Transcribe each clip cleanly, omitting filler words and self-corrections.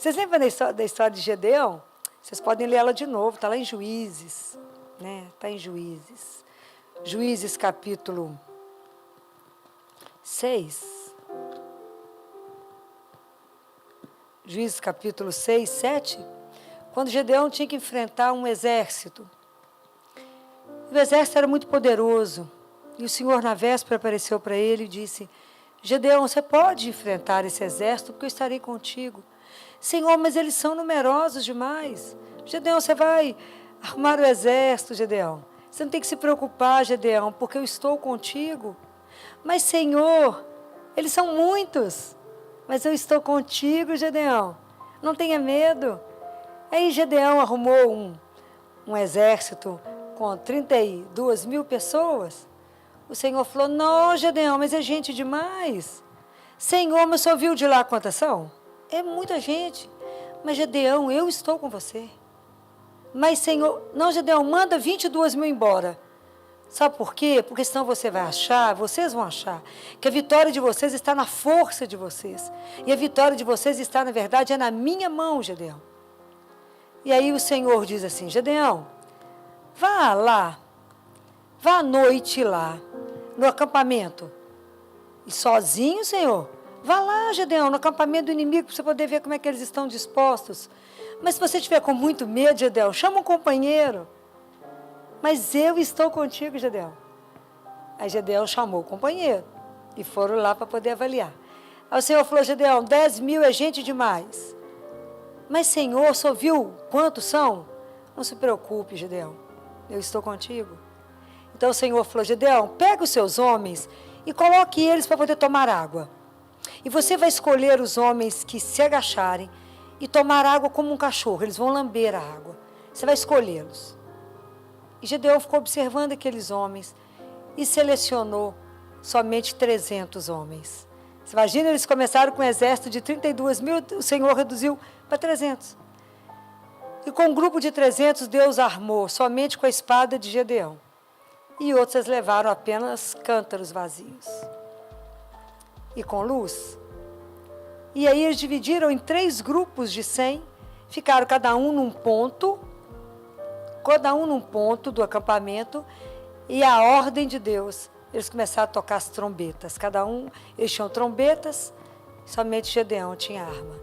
Vocês lembram da história de Gedeão? Vocês podem ler ela de novo, está lá em Juízes, né? Está em Juízes. Juízes capítulo 6. Juízes capítulo 6, 7. Quando Gedeão tinha que enfrentar um exército. O exército era muito poderoso. E o Senhor, na véspera, apareceu para ele e disse: Gedeão, você pode enfrentar esse exército, porque eu estarei contigo. Senhor, mas eles são numerosos demais. Gedeão, você vai arrumar o exército, Gedeão. Você não tem que se preocupar, Gedeão, porque eu estou contigo. Mas, Senhor, eles são muitos. Mas eu estou contigo, Gedeão. Não tenha medo. Aí Gedeão arrumou um exército com 32 mil pessoas. O Senhor falou: não, Gedeão, mas é gente demais. Senhor, mas o senhor viu de lá quantas são? É muita gente. Mas, Gedeão, eu estou com você. Mas, Senhor, não, Gedeão, manda 22 mil embora. Sabe por quê? Porque senão vocês vão achar, que a vitória de vocês está na força de vocês. E a vitória de vocês está, na verdade, é na minha mão, Gedeão. E aí o Senhor diz assim: Gedeão, vá lá, vá à noite lá, no acampamento. E sozinho, Senhor? Vá lá, Gedeão, no acampamento do inimigo, para você poder ver como é que eles estão dispostos. Mas se você estiver com muito medo, Gedeão, chama um companheiro. Mas eu estou contigo, Gedeão. Aí Gedeão chamou o companheiro e foram lá para poder avaliar. Aí o Senhor falou: Gedeão, 10 mil é gente demais. Mas, Senhor, só viu quantos são? Não se preocupe, Gedeão, eu estou contigo. Então o Senhor falou: Gedeão, pega os seus homens e coloque eles para poder tomar água. E você vai escolher os homens que se agacharem e tomar água como um cachorro. Eles vão lamber a água. Você vai escolhê-los. E Gedeão ficou observando aqueles homens e selecionou somente 300 homens. Você imagina, eles começaram com um exército de 32 mil, o Senhor reduziu para 300. E com um grupo de 300, Deus armou somente com a espada de Gedeão. E outros levaram apenas cântaros vazios. E com luz. E aí eles dividiram em 3 grupos de 100, ficaram cada um num ponto do acampamento, e a ordem de Deus, eles começaram a tocar as trombetas. Eles tinham trombetas, somente Gedeão tinha arma.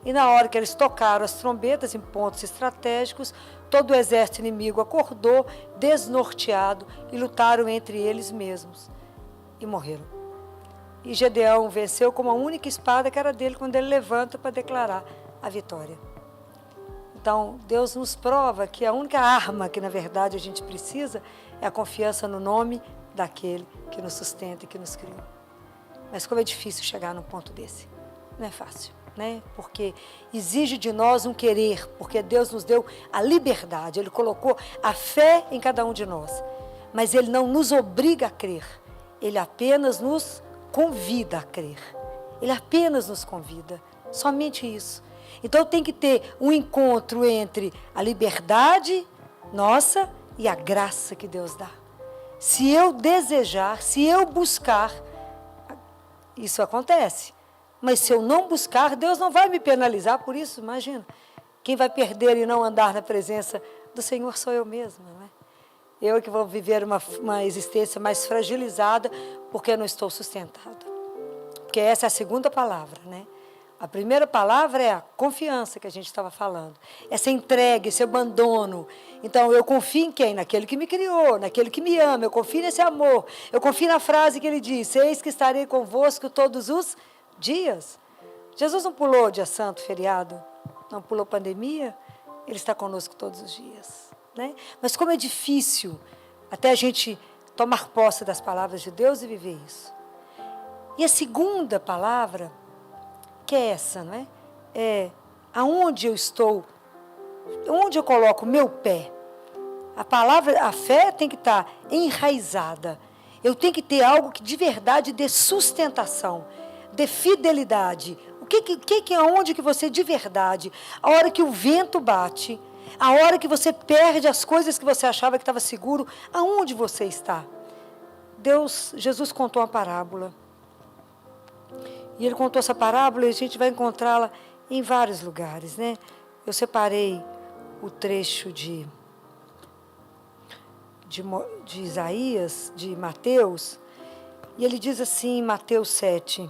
E na hora que eles tocaram as trombetas em pontos estratégicos, todo o exército inimigo acordou, desnorteado, e lutaram entre eles mesmos. E morreram. E Gedeão venceu com uma única espada que era dele, quando ele levanta para declarar a vitória. Então, Deus nos prova que a única arma que, na verdade, a gente precisa é a confiança no nome daquele que nos sustenta e que nos criou. Mas como é difícil chegar num ponto desse. Não é fácil, né? Porque exige de nós um querer, porque Deus nos deu a liberdade, Ele colocou a fé em cada um de nós. Mas Ele não nos obriga a crer, Ele apenas nos convida a crer. Ele apenas nos convida, somente isso. Então tem que ter um encontro entre a liberdade nossa e a graça que Deus dá. Se eu desejar, se eu buscar, isso acontece. Mas se eu não buscar, Deus não vai me penalizar por isso, imagina. Quem vai perder e não andar na presença do Senhor sou eu mesma, não é? Eu que vou viver uma existência mais fragilizada porque eu não estou sustentada. Porque essa é a segunda palavra, né? A primeira palavra é a confiança que a gente estava falando. Essa entrega, esse abandono. Então, eu confio em quem? Naquele que me criou, naquele que me ama. Eu confio nesse amor. Eu confio na frase que ele diz: eis que estarei convosco todos os dias. Jesus não pulou dia santo, feriado. Não pulou pandemia. Ele está conosco todos os dias, né? Mas como é difícil até a gente tomar posse das palavras de Deus e viver isso. E a segunda palavra, que é essa, não é? É aonde eu estou, onde eu coloco o meu pé. A fé tem que estar enraizada. Eu tenho que ter algo que de verdade dê sustentação, dê fidelidade. Aonde que você de verdade, a hora que o vento bate, a hora que você perde as coisas que você achava que estava seguro, aonde você está? Jesus contou uma parábola. E ele contou essa parábola e a gente vai encontrá-la em vários lugares, né? Eu separei o trecho de Isaías, de Mateus, e ele diz assim em Mateus 7,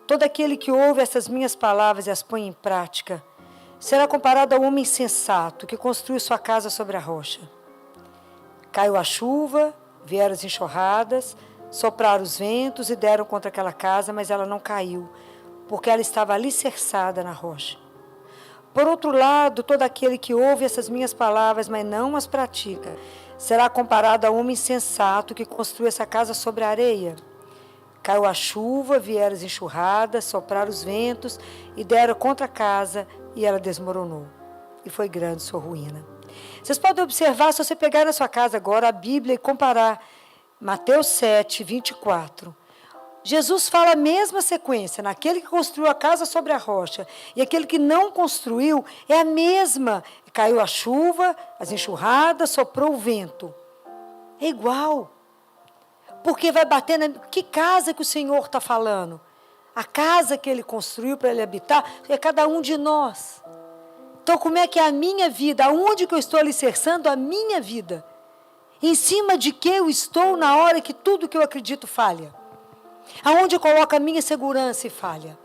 todo aquele que ouve essas minhas palavras e as põe em prática, será comparado ao homem sensato que construiu sua casa sobre a rocha. Caiu a chuva, vieram as enxurradas, sopraram os ventos e deram contra aquela casa, mas ela não caiu, porque ela estava alicerçada na rocha. Por outro lado, todo aquele que ouve essas minhas palavras, mas não as pratica, será comparado ao homem sensato que construiu essa casa sobre a areia. Caiu a chuva, vieram as enxurradas, sopraram os ventos e deram contra a casa e ela desmoronou. E foi grande sua ruína. Vocês podem observar, se você pegar na sua casa agora a Bíblia e comparar Mateus 7, 24. Jesus fala a mesma sequência, naquele que construiu a casa sobre a rocha e aquele que não construiu, é a mesma. Caiu a chuva, as enxurradas, soprou o vento. É igual. Porque vai bater na... Que casa que o Senhor está falando? A casa que Ele construiu para Ele habitar é cada um de nós. Então, como é que é a minha vida? Aonde que eu estou alicerçando a minha vida? Em cima de que eu estou na hora que tudo que eu acredito falha? Aonde eu coloco a minha segurança e falha?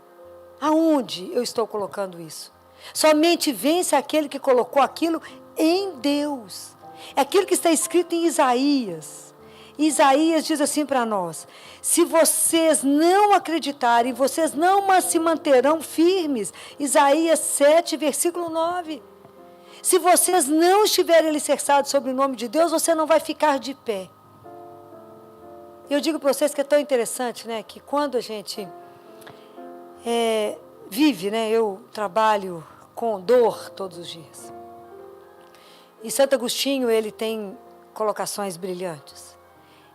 Aonde eu estou colocando isso? Somente vence aquele que colocou aquilo em Deus. É aquilo que está escrito em Isaías. Isaías diz assim para nós: se vocês não acreditarem, vocês não se manterão firmes. Isaías 7, versículo 9. Se vocês não estiverem alicerçados sobre o nome de Deus, você não vai ficar de pé. Eu digo para vocês que é tão interessante, né, que quando a gente vive, né, eu trabalho com dor todos os dias. E Santo Agostinho, ele tem colocações brilhantes.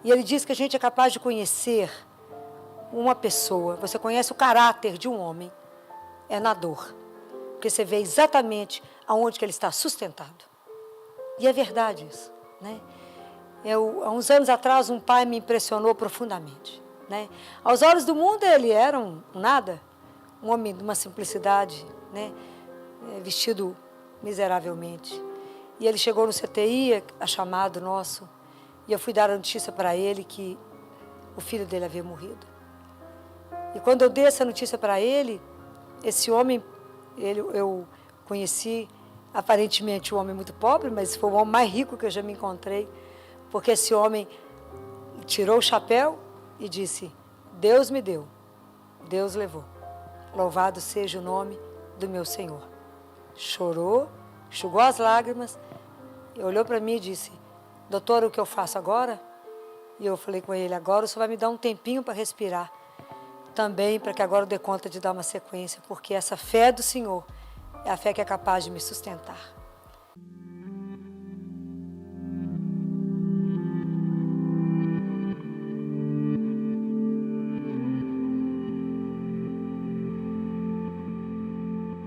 E ele diz que a gente é capaz de conhecer uma pessoa, você conhece o caráter de um homem, é na dor. Porque você vê exatamente aonde que ele está sustentado. E é verdade isso, né? Há uns anos atrás, um pai me impressionou profundamente, né? Aos olhos do mundo, ele era um nada, um homem de uma simplicidade, né? Vestido miseravelmente. E ele chegou no CTI, a chamado nosso, e eu fui dar a notícia para ele que o filho dele havia morrido. E quando eu dei essa notícia para ele, esse homem, eu conheci aparentemente um homem muito pobre, mas foi o homem mais rico que eu já me encontrei, porque esse homem tirou o chapéu e disse: Deus me deu, Deus levou. Louvado seja o nome do meu Senhor. Chorou, enxugou as lágrimas, olhou para mim e disse: doutor, o que eu faço agora? E eu falei com ele: agora o senhor vai me dar um tempinho para respirar. Também para que agora eu dê conta de dar uma sequência, porque essa fé do Senhor é a fé que é capaz de me sustentar.